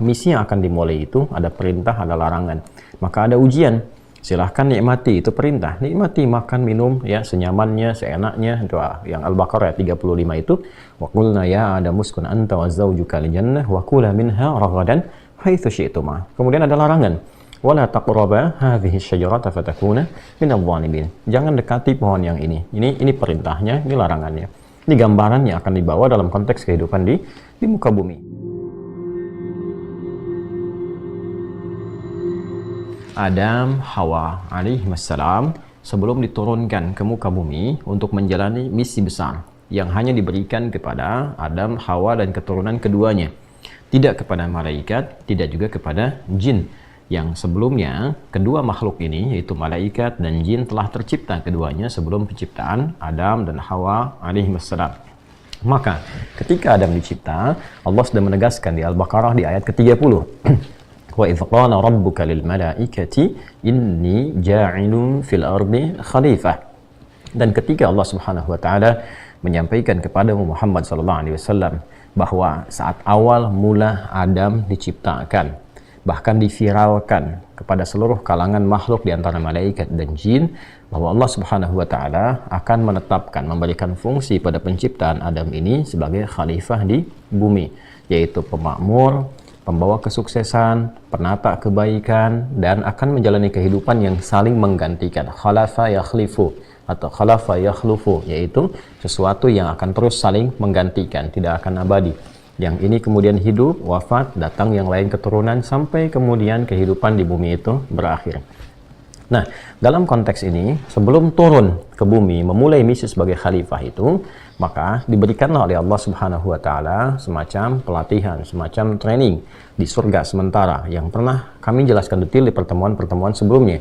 misi yang akan dimulai itu ada perintah, ada larangan. Maka ada ujian. Silahkan nikmati, itu perintah. Nikmati makan, minum, ya senyamannya, seenaknya. Doa yang Al-Baqarah 35 itu. Wa qulna ya Adamu uskun anta wa zawjuka al-jannah wa kula minha ragadan haitsu syi'tuma. Kemudian ada larangan. Wala taqraba hadhihi syajarata fatakuna minadh dhalimin. Jangan dekati pohon yang ini. Ini perintahnya, ini larangannya. Ini gambaran yang akan dibawa dalam konteks kehidupan di muka bumi. Adam, Hawa alaihissalam sebelum diturunkan ke muka bumi untuk menjalani misi besar yang hanya diberikan kepada Adam, Hawa dan keturunan keduanya, tidak kepada malaikat, tidak juga kepada jin. Yang sebelumnya kedua makhluk ini yaitu malaikat dan jin telah tercipta keduanya sebelum penciptaan Adam dan Hawa alaihissalam. Maka ketika Adam dicipta, Allah sudah menegaskan di Al-Baqarah di ayat ke-30. Wa idh qala rabbuka lil malaikati inni ja'ilun fil ardi khalifah. Dan ketika Allah Subhanahu wa taala menyampaikan kepada Muhammad sallallahu alaihi wasallam bahwa saat awal mula Adam diciptakan, bahkan diviralkan kepada seluruh kalangan makhluk di antara malaikat dan jin, bahwa Allah Subhanahu wa taala akan menetapkan, memberikan fungsi pada penciptaan Adam ini sebagai khalifah di bumi, yaitu pemakmur, pembawa kesuksesan, penata kebaikan, dan akan menjalani kehidupan yang saling menggantikan. Khalafa yakhlifu atau khalafa yakhlufu, yaitu sesuatu yang akan terus saling menggantikan, tidak akan abadi. Yang ini kemudian hidup, wafat, datang yang lain keturunan, sampai kemudian kehidupan di bumi itu berakhir. Nah, dalam konteks ini, sebelum turun ke bumi memulai misi sebagai khalifah itu, maka diberikanlah oleh Allah Subhanahu wa taala semacam pelatihan, semacam training di surga sementara yang pernah kami jelaskan detail di pertemuan-pertemuan sebelumnya.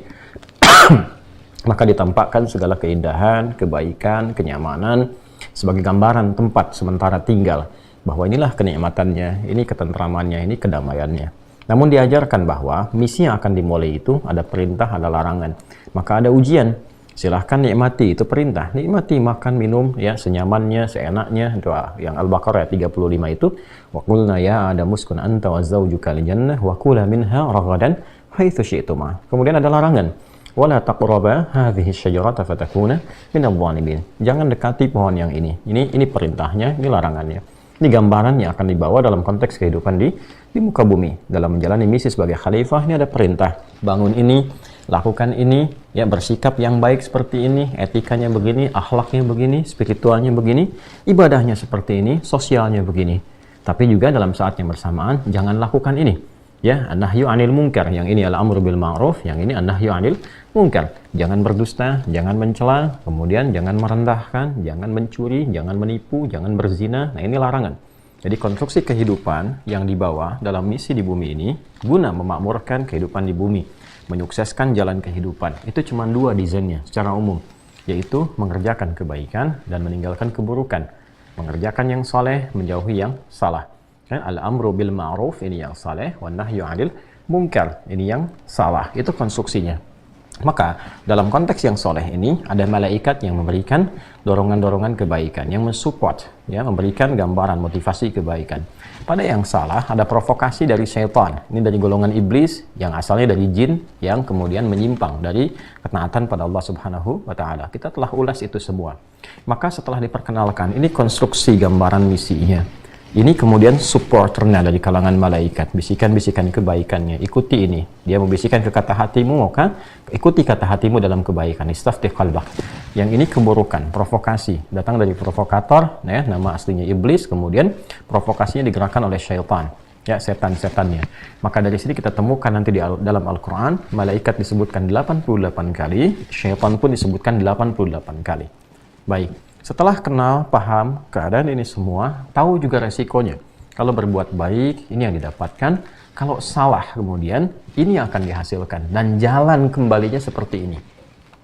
Maka ditampakkan segala keindahan, kebaikan, kenyamanan sebagai gambaran tempat sementara tinggal, bahwa inilah kenikmatannya, ini ketentramannya, ini kedamaiannya. Namun diajarkan bahwa misi yang akan dimulai itu ada perintah, ada larangan. Maka ada ujian. Silahkan nikmati, itu perintah. Nikmati makan, minum, ya senyamannya, seenaknya. Doa yang Al-Baqarah 35 itu. Wa qulna ya Adamu uskun anta wa zawjuka al-jannah wa kula minha ragadan haitsu syi'tuma. Kemudian ada larangan. Wala taqraba hadhihi syajarata fatakuna minadh dhalimin. Jangan dekati pohon yang ini. Ini perintahnya, ini larangannya. Ini gambaran yang akan dibawa dalam konteks kehidupan di muka bumi. Dalam menjalani misi sebagai khalifah, ini ada perintah. Bangun ini, lakukan ini, ya bersikap yang baik seperti ini, etikanya begini, akhlaknya begini, spiritualnya begini, ibadahnya seperti ini, sosialnya begini. Tapi juga dalam saat yang bersamaan, jangan lakukan ini. Ya, an-nahyu 'anil munkar, yang ini al-amru bil ma'ruf, yang ini an-nahyu 'anil munkar. Jangan berdusta, jangan mencela, kemudian jangan merendahkan, jangan mencuri, jangan menipu, jangan berzina. Nah, ini larangan. Jadi konstruksi kehidupan yang dibawa dalam misi di bumi ini guna memakmurkan kehidupan di bumi, menyukseskan jalan kehidupan. Itu cuma dua desainnya secara umum, yaitu mengerjakan kebaikan dan meninggalkan keburukan. Mengerjakan yang saleh, menjauhi yang salah. Al-amru bil ma'ruf, ini yang saleh, wan nahyu 'anil munkar, ini yang salah. Itu konstruksinya. Maka dalam konteks yang soleh ini ada malaikat yang memberikan dorongan-dorongan kebaikan, yang mensupport, ya, memberikan gambaran motivasi kebaikan. Pada yang salah ada provokasi dari syaitan. Ini dari golongan iblis yang asalnya dari jin yang kemudian menyimpang dari ketaatan pada Allah Subhanahu wa taala. Kita telah ulas itu semua. Maka setelah diperkenalkan, ini konstruksi gambaran misinya. Ini kemudian supporternya dari kalangan malaikat, bisikan-bisikan kebaikannya. Ikuti ini. Dia membisikkan ke kata hatimu, maka ikuti kata hatimu dalam kebaikan. Istaftih qalbak. Yang ini keburukan, provokasi. Datang dari provokator, ya, nama aslinya iblis, kemudian provokasinya digerakkan oleh syaitan. Ya, setan-setannya. Maka dari sini kita temukan nanti di dalam Al-Quran, malaikat disebutkan 88 kali, syaitan pun disebutkan 88 kali. Baik. Setelah kenal, paham keadaan ini semua, tahu juga resikonya. Kalau berbuat baik, ini yang didapatkan. Kalau salah kemudian, ini yang akan dihasilkan. Dan jalan kembalinya seperti ini.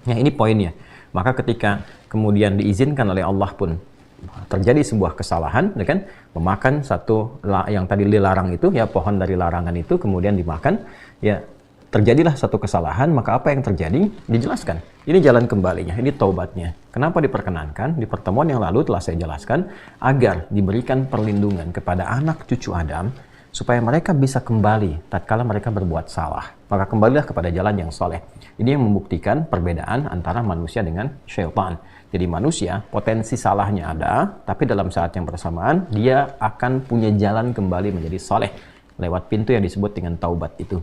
Ya, ini poinnya. Maka ketika kemudian diizinkan oleh Allah pun terjadi sebuah kesalahan, ya kan? Memakan satu yang tadi dilarang itu, ya pohon dari larangan itu kemudian dimakan, ya terjadilah satu kesalahan, maka apa yang terjadi? Dijelaskan. Ini jalan kembalinya, ini taubatnya. Kenapa diperkenankan? Di pertemuan yang lalu telah saya jelaskan, agar diberikan perlindungan kepada anak cucu Adam, supaya mereka bisa kembali tatkala mereka berbuat salah. Maka kembalilah kepada jalan yang soleh. Ini yang membuktikan perbedaan antara manusia dengan syaitan. Jadi manusia potensi salahnya ada, tapi dalam saat yang bersamaan dia akan punya jalan kembali menjadi soleh lewat pintu yang disebut dengan taubat itu.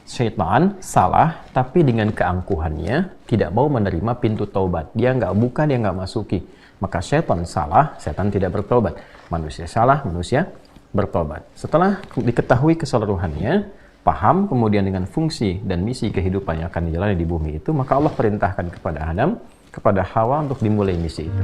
Syaitan salah, tapi dengan keangkuhannya tidak mau menerima pintu taubat. Dia nggak buka, dia nggak masuki. Maka syaitan salah, syaitan tidak bertobat. Manusia salah, manusia bertobat. Setelah diketahui keseluruhannya, paham kemudian dengan fungsi dan misi kehidupan yang akan dijalani di bumi itu, maka Allah perintahkan kepada Adam, kepada Hawa untuk dimulai misi itu.